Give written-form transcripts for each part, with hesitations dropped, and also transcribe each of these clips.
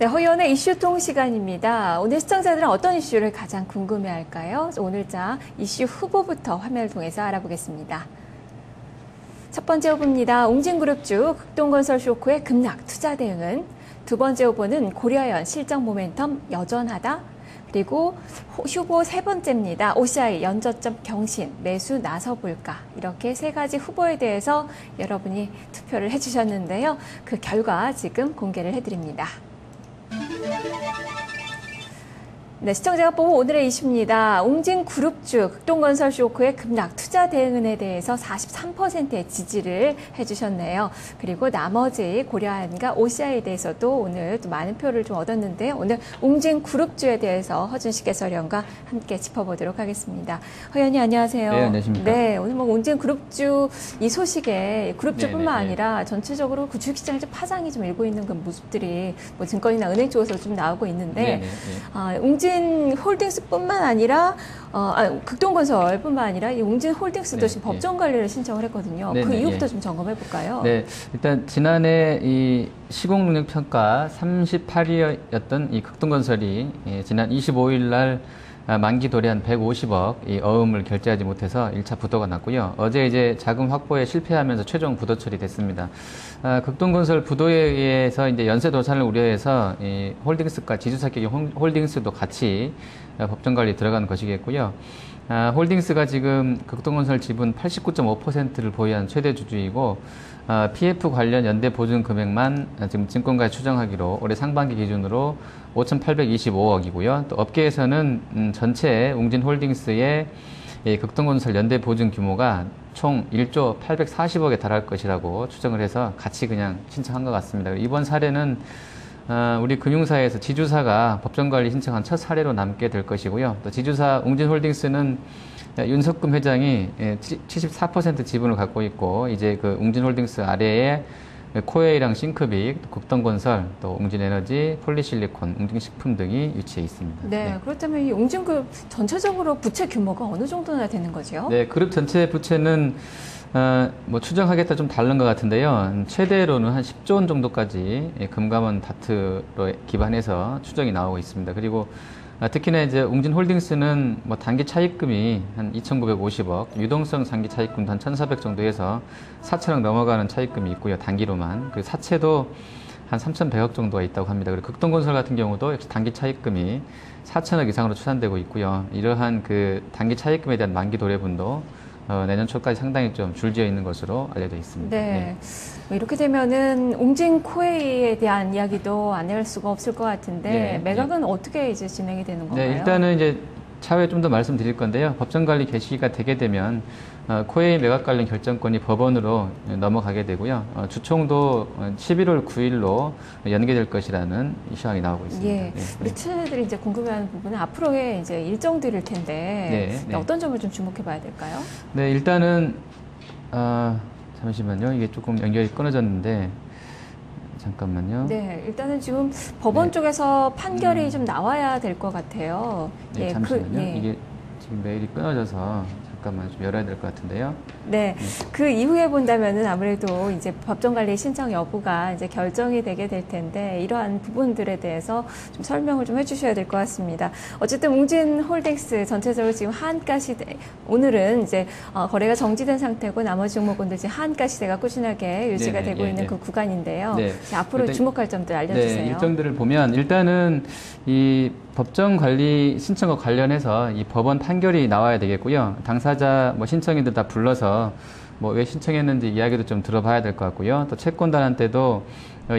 네, 허연의 이슈통 시간입니다. 오늘 시청자들은 어떤 이슈를 가장 궁금해할까요? 오늘자 이슈 후보부터 화면을 통해서 알아보겠습니다. 첫 번째 후보입니다. 웅진그룹주 극동건설 쇼크의 급락 투자 대응은, 두 번째 후보는 고려연 실적 모멘텀 여전하다, 그리고 후보 세 번째입니다. OCI 연저점 경신 매수 나서볼까, 이렇게 세 가지 후보에 대해서 여러분이 투표를 해주셨는데요. 그 결과 지금 공개를 해드립니다. 네, 시청자가 뽑은 오늘의 이슈입니다. 웅진그룹주 극동건설 쇼크의 급락 투자 대응에 대해서 43%의 지지를 해주셨네요. 그리고 나머지 고려한과 OCI에 대해서도 오늘 또 많은 표를 좀 얻었는데요. 오늘 웅진그룹주에 대해서 허준식 해설위원과 함께 짚어보도록 하겠습니다. 허연이 안녕하세요. 네, 안녕하십니까. 네, 오늘 뭐 웅진그룹주 이 소식에 그룹주뿐만 아니라 전체적으로 그 주식시장에 좀 파장이 좀 일고 있는 그 모습들이 뭐 증권이나 은행 쪽에서 좀 나오고 있는데, 웅진 홀딩스뿐만 아니라 극동건설뿐만 아니라 이 웅진홀딩스도 지금 법정 관리를 신청을 했거든요. 그 이유부터 좀 점검해 볼까요? 네, 일단 지난해 이 시공능력 평가 38위였던 이 극동건설이 지난 25일 날 만기 도래한 150억 이 어음을 결제하지 못해서 1차 부도가 났고요. 어제 이제 자금 확보에 실패하면서 최종 부도 처리됐습니다. 극동건설 부도에 의해서 이제 연쇄 도산을 우려해서 이 홀딩스과 지주사격의 홀딩스도 같이 법정 관리 들어간 것이겠고요. 홀딩스가 지금 극동건설 지분 89.5%를 보유한 최대 주주이고, PF 관련 연대 보증 금액만 지금 증권가에 추정하기로 올해 상반기 기준으로 5,825억이고요. 또 업계에서는 전체 웅진홀딩스의 극동건설 연대 보증 규모가 총 1조 840억에 달할 것이라고 추정을 해서 같이 그냥 신청한 것 같습니다. 이번 사례는 우리 금융사에서 지주사가 법정관리 신청한 첫 사례로 남게 될 것이고요. 또 지주사 웅진홀딩스는 윤석금 회장이 74% 지분을 갖고 있고, 이제 그 웅진홀딩스 아래에 코웨이랑 싱크빅, 극동건설, 또 웅진에너지, 폴리실리콘, 웅진식품 등이 위치해 있습니다. 네, 그렇다면 이 웅진그룹 전체적으로 부채 규모가 어느 정도나 되는 거죠? 네, 그룹 전체 부채는 뭐 추정하겠다 좀 다른 것 같은데요. 최대로는 한 10조 원 정도까지 금감원 다트로 기반해서 추정이 나오고 있습니다. 그리고 특히나 이제 웅진홀딩스는 뭐 단기 차입금이 한 2,950억, 유동성 장기 차입금도 한 1,400 정도 해서 4천억 넘어가는 차입금이 있고요. 단기로만. 그 사채도 한 3,100억 정도가 있다고 합니다. 그리고 극동건설 같은 경우도 역시 단기 차입금이 4천억 이상으로 추산되고 있고요. 이러한 그 단기 차입금에 대한 만기 도래분도 내년 초까지 상당히 좀 줄지어 있는 것으로 알려져 있습니다. 네. 뭐 이렇게 되면은 웅진코웨이에 대한 이야기도 안 할 수가 없을 것 같은데, 매각은 어떻게 이제 진행이 되는 건가요? 네, 일단은 이제 차후에 좀 더 말씀드릴 건데요. 법정관리 개시가 되게 되면 코웨이 매각 관련 결정권이 법원으로 넘어가게 되고요. 주총도 11월 9일로 연계될 것이라는 이슈항이 나오고 있습니다. 예, 우리 친구들이 이제 궁금해하는 부분은 앞으로의 이제 일정들일 텐데, 어떤 점을 좀 주목해봐야 될까요? 네, 일단은 잠시만요. 이게 조금 연결이 끊어졌는데. 잠깐만요. 네, 일단은 지금 법원 쪽에서 판결이 좀 나와야 될 것 같아요. 네, 잠시만요. 이게 지금 메일이 끊어져서 잠깐만 좀 열어야 될 것 같은데요. 네, 그 이후에 본다면은 아무래도 이제 법정관리 신청 여부가 이제 결정이 되게 될 텐데, 이러한 부분들에 대해서 좀 설명을 좀 해주셔야 될 것 같습니다. 어쨌든 웅진홀딩스 전체적으로 지금 하한가 시대, 오늘은 이제 거래가 정지된 상태고 나머지 종목군들 지금 하한가 시대가 꾸준하게 유지가 되고 있는 그 구간인데요. 앞으로 주목할 점들 알려주세요. 네, 일정들을 보면 일단은 이 법정 관리 신청과 관련해서 이 법원 판결이 나와야 되겠고요. 당사자 뭐 신청인들 다 불러서 뭐 왜 신청했는지 이야기도 좀 들어봐야 될 것 같고요. 또 채권단한테도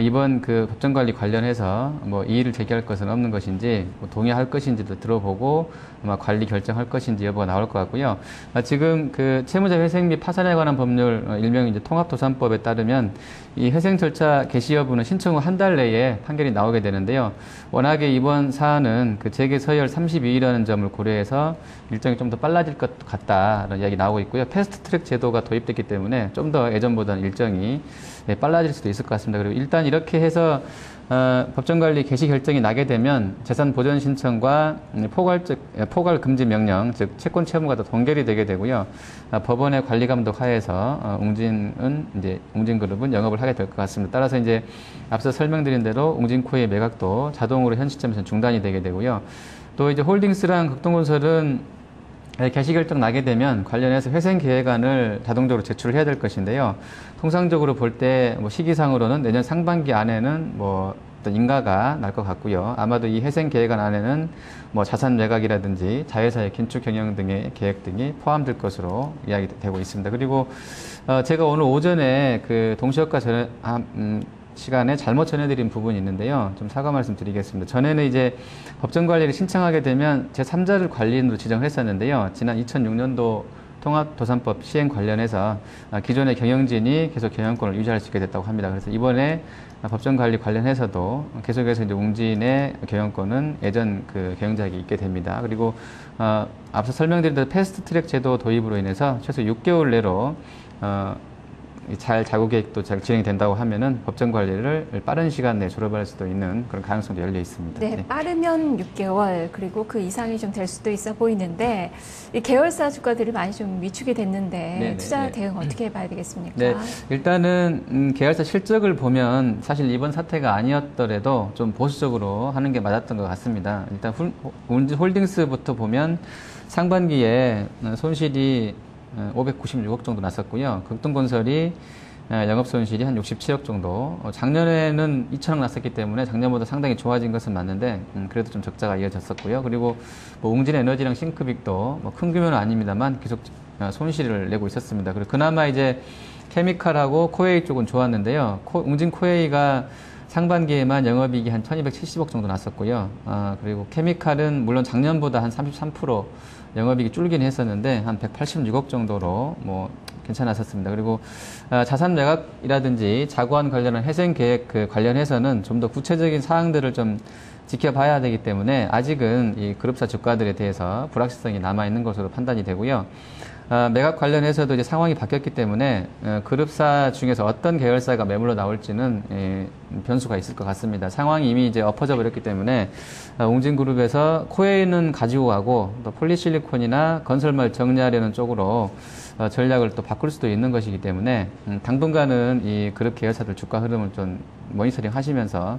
이번 그 법정관리 관련해서 뭐 이의를 제기할 것은 없는 것인지, 뭐 동의할 것인지도 들어보고 아마 관리 결정할 것인지 여부가 나올 것 같고요. 지금 그 채무자 회생 및 파산에 관한 법률, 일명 이제 통합도산법에 따르면 이 회생 절차 개시 여부는 신청 후 한 달 내에 판결이 나오게 되는데요. 워낙에 이번 사안은 그 재개 서열 32일이라는 점을 고려해서 일정이 좀 더 빨라질 것 같다라는 이야기 나오고 있고요. 패스트 트랙 제도가 도입됐기 때문에 좀 더 예전보다는 일정이 빨라질 수도 있을 것 같습니다. 그리고 일단 이렇게 해서 법정관리 개시 결정이 나게 되면 재산 보전 신청과 포괄 금지 명령, 즉 채권 채무가 다 동결이 되게 되고요. 법원의 관리 감독 하에서 웅진그룹은 영업을 하게 될 것 같습니다. 따라서 이제 앞서 설명드린 대로 웅진코의 매각도 자동으로 현 시점에서 중단이 되게 되고요. 또 이제 홀딩스랑 극동건설은 개시 결정 나게 되면 관련해서 회생 계획안을 자동적으로 제출을 해야 될 것인데요. 통상적으로 볼 때 뭐 시기상으로는 내년 상반기 안에는 뭐 어떤 인가가 날 것 같고요. 아마도 이 회생 계획안 안에는 뭐 자산 매각이라든지 자회사의 긴축 경영 등의 계획 등이 포함될 것으로 이야기되고 있습니다. 그리고 제가 오늘 오전에 그 동시효과 시간에 잘못 전해드린 부분이 있는데요. 좀 사과 말씀 드리겠습니다. 전에는 이제 법정관리를 신청하게 되면 제3자를 관리인으로 지정을 했었는데요. 지난 2006년도 통합도산법 시행 관련해서 기존의 경영진이 계속 경영권을 유지할 수 있게 됐다고 합니다. 그래서 이번에 법정관리 관련해서도 계속해서 이제 웅진의 경영권은 예전 그 경영자에게 있게 됩니다. 그리고 앞서 설명드린 대로 패스트트랙 제도 도입으로 인해서 최소 6개월 내로 잘 자구 계획도 잘 진행이 된다고 하면은 법정 관리를 빠른 시간 내에 졸업할 수도 있는 그런 가능성도 열려 있습니다. 네, 빠르면 6개월 그리고 그 이상이 좀 될 수도 있어 보이는데 이 계열사 주가들이 많이 좀 위축이 됐는데 네네, 투자 대응 어떻게 봐야 되겠습니까? 네, 일단은 계열사 실적을 보면 사실 이번 사태가 아니었더라도 좀 보수적으로 하는 게 맞았던 것 같습니다. 일단 홀딩스부터 보면 상반기에 손실이 596억 정도 났었고요. 극동건설이 영업 손실이 한 67억 정도. 작년에는 2천억 났었기 때문에 작년보다 상당히 좋아진 것은 맞는데 그래도 좀 적자가 이어졌었고요. 그리고 뭐 웅진에너지랑 싱크빅도 뭐 큰 규모는 아닙니다만 계속 손실을 내고 있었습니다. 그리고 그나마 이제 케미칼하고 코웨이 쪽은 좋았는데요. 웅진 코웨이가 상반기에만 영업이익이 한 1270억 정도 났었고요. 그리고 케미칼은 물론 작년보다 한 33% 영업이익이 줄긴 했었는데 한 186억 정도로 뭐 괜찮았었습니다. 그리고 자산 매각이라든지 자구안 관련한 회생 계획 관련해서는 좀 더 구체적인 사항들을 좀 지켜봐야 되기 때문에 아직은 이 그룹사 주가들에 대해서 불확실성이 남아 있는 것으로 판단이 되고요. 매각 관련해서도 이제 상황이 바뀌었기 때문에 그룹사 중에서 어떤 계열사가 매물로 나올지는 변수가 있을 것 같습니다. 상황이 이미 이제 엎어져 버렸기 때문에 웅진그룹에서 코웨이는 가지고 가고 또 폴리실리콘이나 건설물 정리하려는 쪽으로 전략을 또 바꿀 수도 있는 것이기 때문에 당분간은 이 그룹 계열사들 주가 흐름을 좀 모니터링 하시면서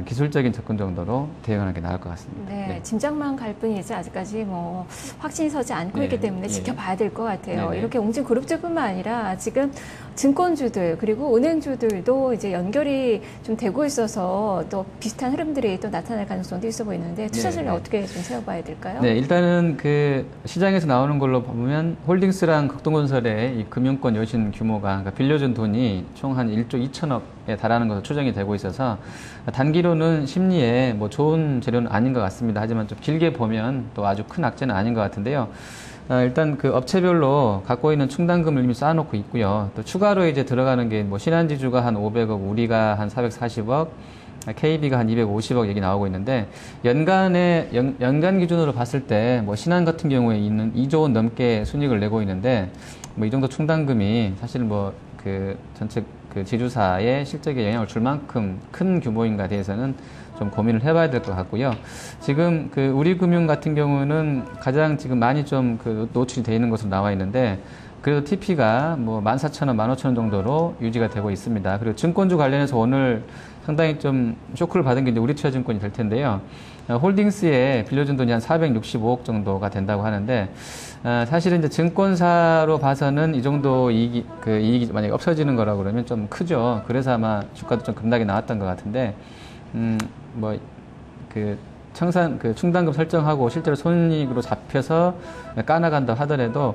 기술적인 접근 정도로 대응하는 게 나을 것 같습니다. 네, 네. 짐작만 갈 뿐이지 아직까지 뭐 확신이 서지 않고 네, 있기 때문에 네. 지켜봐야 될 것 같아요. 네, 네. 이렇게 웅진그룹주뿐만 아니라 지금 증권주들 그리고 은행주들도 이제 연결이 좀 되고 있어서 또 비슷한 흐름들이 또 나타날 가능성도 있어 보이는데 투자 전략 네, 네. 어떻게 좀 세워봐야 될까요? 네, 일단은 그 시장에서 나오는 걸로 보면 홀딩스랑 극동건설의 이 금융권 여신 규모가 그러니까 빌려준 돈이 총 한 1조 2천억에 달하는 것으로 추정이 되고 있어서 단기로는 심리에 뭐 좋은 재료는 아닌 것 같습니다. 하지만 좀 길게 보면 또 아주 큰 악재는 아닌 것 같은데요. 일단 그 업체별로 갖고 있는 충당금을 이미 쌓아놓고 있고요. 또 추가로 이제 들어가는 게 뭐 신한지주가 한 500억, 우리가 한 440억, KB가 한 250억 얘기 나오고 있는데 연간 기준으로 봤을 때 뭐 신한 같은 경우에 있는 2조 원 넘게 순이익을 내고 있는데 뭐 이 정도 충당금이 사실 뭐 그 전체 그 지주사의 실적에 영향을 줄 만큼 큰 규모인가에 대해서는 좀 고민을 해봐야 될 것 같고요. 지금 그 우리금융 같은 경우는 가장 지금 많이 좀 그 노출이 되어 있는 것으로 나와 있는데 그래도 TP가 뭐 14,000원, 15,000원 정도로 유지가 되고 있습니다. 그리고 증권주 관련해서 오늘 상당히 좀 쇼크를 받은 게 이제 우리투자증권이 될 텐데요. 홀딩스에 빌려준 돈이 한 465억 정도가 된다고 하는데 사실은 이제 증권사로 봐서는 이 정도 이익이 만약에 없어지는 거라고 그러면 좀 크죠. 그래서 아마 주가도 좀 급락이 나왔던 것 같은데 충당금 설정하고 실제로 손익으로 잡혀서 까나간다 하더라도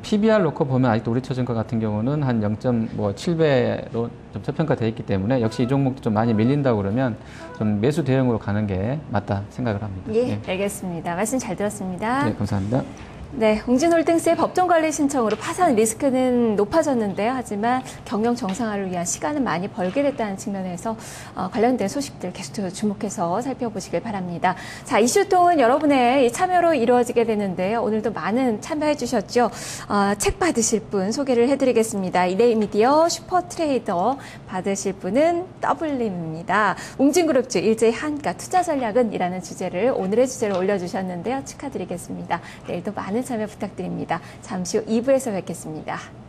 PBR 놓고 보면 아직도 우리투자증권 같은 경우는 한 0.7배로 좀 저평가되어 있기 때문에 역시 이 종목도 좀 많이 밀린다고 그러면 좀 매수 대응으로 가는 게 맞다 생각을 합니다. 예, 알겠습니다. 말씀 잘 들었습니다. 네, 감사합니다. 네, 웅진홀딩스의 법정관리 신청으로 파산 리스크는 높아졌는데요. 하지만 경영 정상화를 위한 시간은 많이 벌게 됐다는 측면에서 관련된 소식들 계속해서 주목해서 살펴보시길 바랍니다. 자, 이슈통은 여러분의 참여로 이루어지게 되는데요. 오늘도 많은 참여해 주셨죠. 책 받으실 분 소개를 해드리겠습니다. 이데이미디어 슈퍼트레이더 받으실 분은 더블림입니다. 웅진그룹주 일제히 한가 투자 전략은 이라는 주제를 오늘의 주제를 올려주셨는데요. 축하드리겠습니다. 내일도 많은 참여 부탁드립니다. 잠시 후 2부에서 뵙겠습니다.